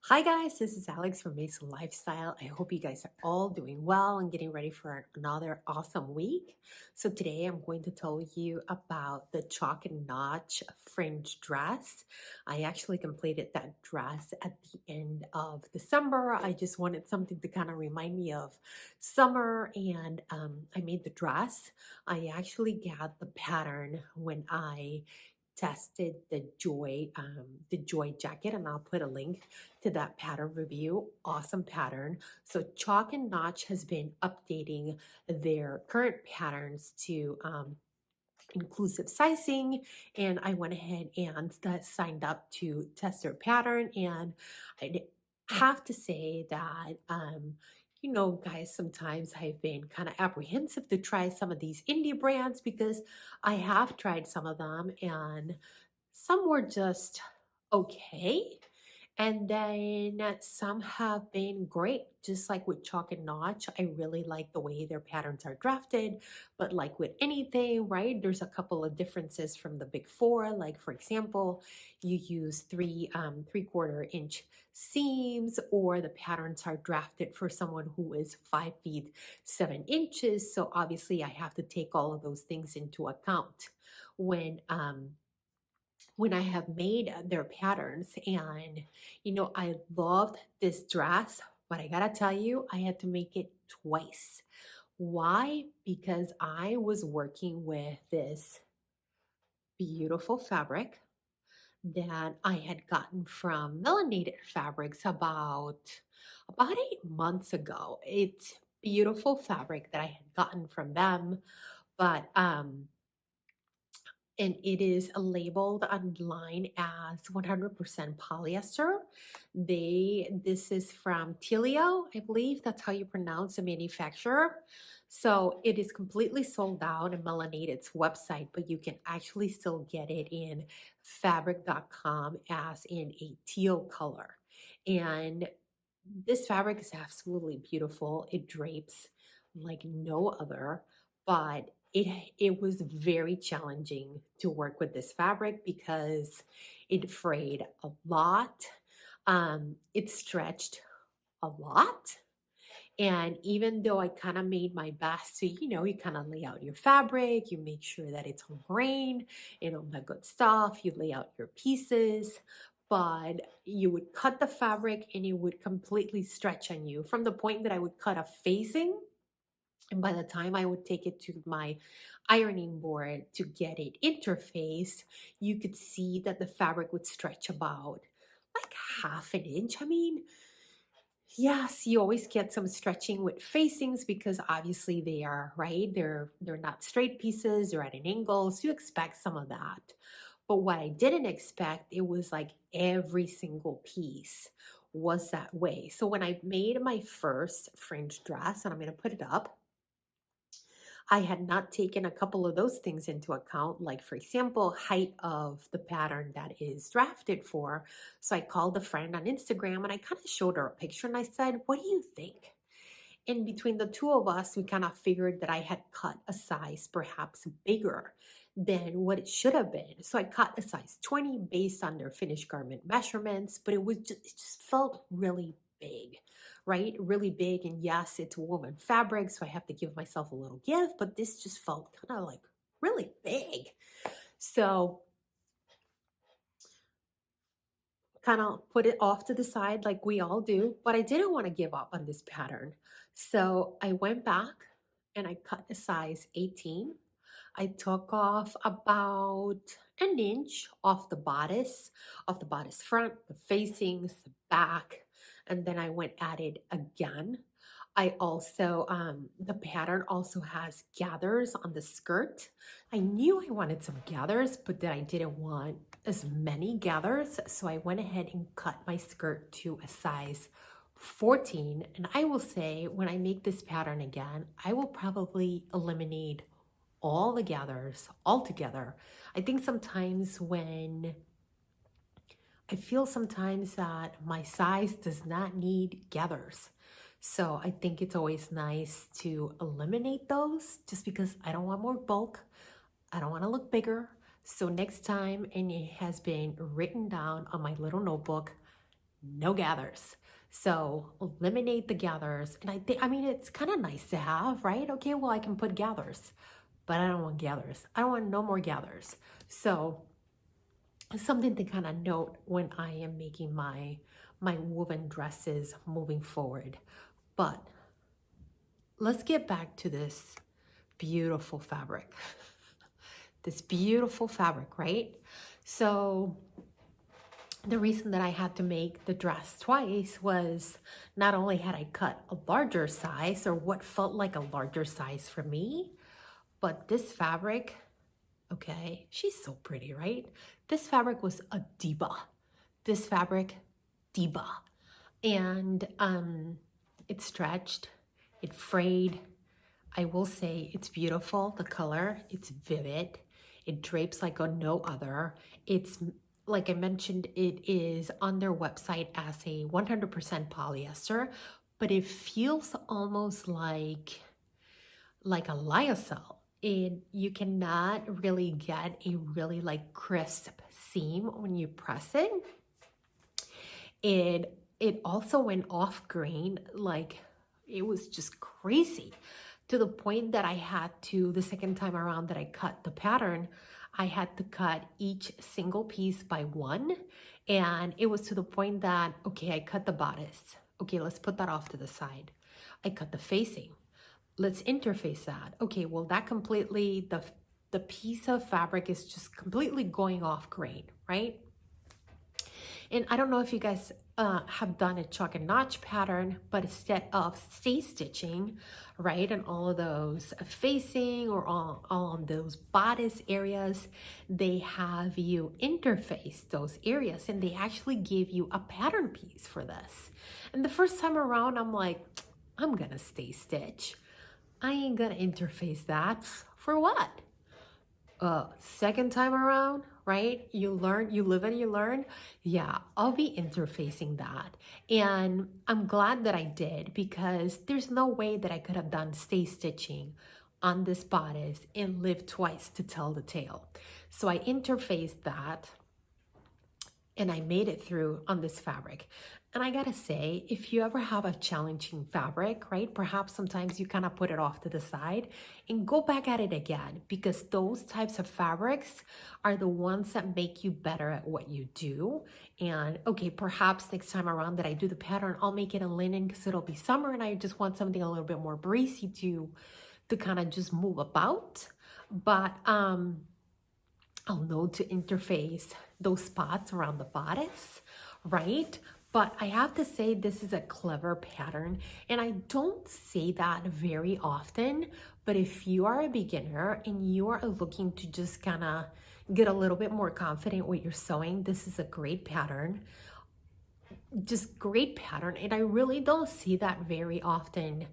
Hi guys, this is Alex from Mason Lifestyle. I hope you guys are all doing well and getting ready for another awesome week. So today I'm going to tell you about the chalk and notch fringe dress. I actually completed that dress at the end of December. I just wanted something to kind of remind me of summer, and I made the dress. I actually got the pattern when I tested the joy jacket, and I'll put a link to that pattern review. Awesome pattern. So Chalk and Notch has been updating their current patterns to inclusive sizing, and I went ahead and signed up to test their pattern. And I have to say that guys, sometimes I've been kind of apprehensive to try some of these indie brands because I have tried some of them and some were just okay. And then some have been great, just like with Chalk and Notch. I really like the way their patterns are drafted. But like with anything, right, there's a couple of differences from the big four. Like, for example, you use three-quarter inch seams, or the patterns are drafted for someone who is 5 feet 7 inches. So obviously I have to take all of those things into account when I have made their patterns. And, I loved this dress, but I gotta tell you, I had to make it twice. Why? Because I was working with this beautiful fabric that I had gotten from Melanated Fabrics about 8 months ago. It's beautiful fabric that I had gotten from them, but and it is labeled online as 100% polyester. This is from Telio, I believe that's how you pronounce the manufacturer. So it is completely sold out on Melanated's website, but you can actually still get it in fabric.com as in a teal color. And this fabric is absolutely beautiful. It drapes like no other, but it was very challenging to work with this fabric because it frayed a lot. It stretched a lot. And even though I kind of made my best to, you kind of lay out your fabric, you make sure that it's on grain and all that good stuff, you lay out your pieces, but you would cut the fabric and it would completely stretch on you from the point that I would cut a facing. And by the time I would take it to my ironing board to get it interfaced, you could see that the fabric would stretch about like half an inch. I mean, yes, you always get some stretching with facings because obviously they are, right. They're not straight pieces, they're at an angle, so you expect some of that. But what I didn't expect, it was like every single piece was that way. So when I made my first fringe dress, and I'm going to put it up, I had not taken a couple of those things into account, like, for example, height of the pattern that is drafted for. So I called a friend on Instagram and I kind of showed her a picture and I said, "What do you think?" And between the two of us, we kind of figured that I had cut a size perhaps bigger than what it should have been. So I cut a size 20 based on their finished garment measurements, but it just felt really big, right? Really big. And yes, it's woven fabric, so I have to give myself a little gift, but this just felt kind of like really big. So kind of put it off to the side like we all do, but I didn't want to give up on this pattern. So I went back and I cut a size 18. I took off about an inch off the bodice front, the facings, the back, and then I went at it again. I also, the pattern also has gathers on the skirt. I knew I wanted some gathers, but then I didn't want as many gathers. So I went ahead and cut my skirt to a size 14. And I will say, when I make this pattern again, I will probably eliminate all the gathers altogether. I think sometimes when I feel sometimes that my size does not need gathers. So I think it's always nice to eliminate those just because I don't want more bulk. I don't want to look bigger. So next time, and it has been written down on my little notebook, no gathers. So eliminate the gathers. And I mean, it's kind of nice to have, right? Okay, well, I can put gathers, but I don't want gathers. I don't want no more gathers. So something to kind of note when I am making my woven dresses moving forward. But let's get back to this beautiful fabric. This beautiful fabric, right? So the reason that I had to make the dress twice was not only had I cut a larger size or what felt like a larger size for me, but this fabric, okay, she's so pretty, right? This fabric was a diva. This fabric, diva. And it stretched, it frayed. I will say it's beautiful, the color, it's vivid. It drapes like a no other. It's, like I mentioned, it is on their website as a 100% polyester, but it feels almost like a lyocell. You cannot really get a really like crisp seam when you press it. It also went off grain, like it was just crazy, to the point that I had to, the second time around that I cut the pattern, I had to cut each single piece by one. And it was to the point that, okay, I cut the bodice. Okay, let's put that off to the side. I cut the facing. Let's interface that. Okay, well, that completely, the piece of fabric is just completely going off grain, right? And I don't know if you guys have done a chalk and notch pattern, but instead of stay stitching, right, and all of those facing or all of those bodice areas, they have you interface those areas, and they actually give you a pattern piece for this. And the first time around, I'm like, I'm gonna stay stitch. I ain't gonna interface that. For what? Second time around, right? You learn, you live and you learn. Yeah, I'll be interfacing that. And I'm glad that I did, because there's no way that I could have done stay stitching on this bodice and lived twice to tell the tale. So I interfaced that and I made it through on this fabric. And I gotta say, if you ever have a challenging fabric, right, perhaps sometimes you kind of put it off to the side and go back at it again, because those types of fabrics are the ones that make you better at what you do. And okay, perhaps next time around that I do the pattern, I'll make it a linen because it'll be summer and I just want something a little bit more breezy to kind of just move about. But I'll know to interface those spots around the bodice, right? But I have to say, this is a clever pattern, and I don't say that very often, but if you are a beginner and you are looking to just kind of get a little bit more confident with your sewing, this is a great pattern. Just great pattern, and I really don't see that very often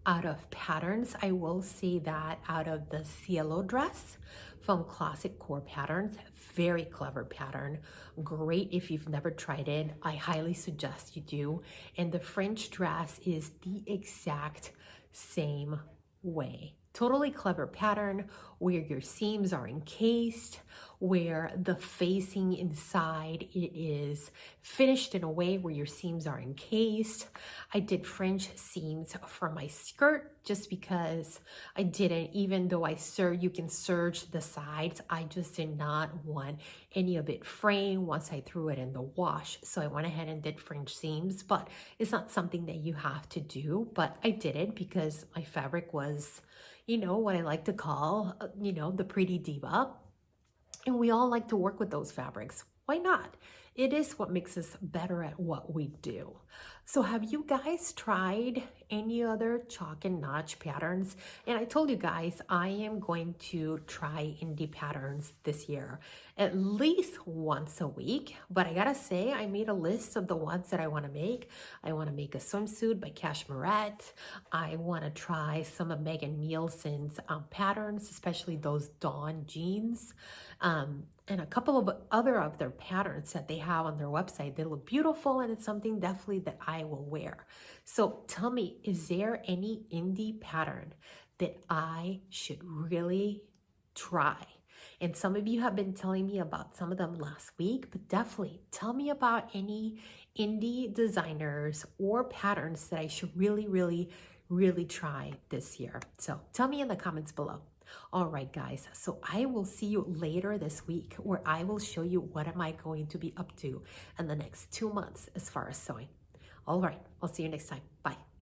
out of patterns. I will see that out of the Cielo dress from Classic Core Patterns. Very clever pattern. Great if you've never tried it. I highly suggest you do. And the Fringe dress is the exact same way. Totally clever pattern where your seams are encased, where the facing inside it is finished in a way where your seams are encased. I did fringe seams for my skirt just because I didn't, even though you can serge the sides, I just did not want any of it fraying once I threw it in the wash. So I went ahead and did fringe seams, but it's not something that you have to do, but I did it because my fabric was, what I like to call, the pretty diva. And we all like to work with those fabrics. Why not? It is what makes us better at what we do. So have you guys tried any other chalk and notch patterns? And I told you guys, I am going to try indie patterns this year, at least once a week. But I gotta say, I made a list of the ones that I wanna make. I wanna make a swimsuit by Cashmerette. I wanna try some of Megan Nielsen's patterns, especially those Dawn jeans. And a couple of other of their patterns that they have on their website. They look beautiful, and it's something definitely that I will wear. So tell me, is there any indie pattern that I should really try? And some of you have been telling me about some of them last week, but definitely tell me about any indie designers or patterns that I should really try this year? So tell me in the comments below. All right, guys, so I will see you later this week where I will show you what am I going to be up to in the next 2 months as far as sewing. All right, I'll see you next time. Bye.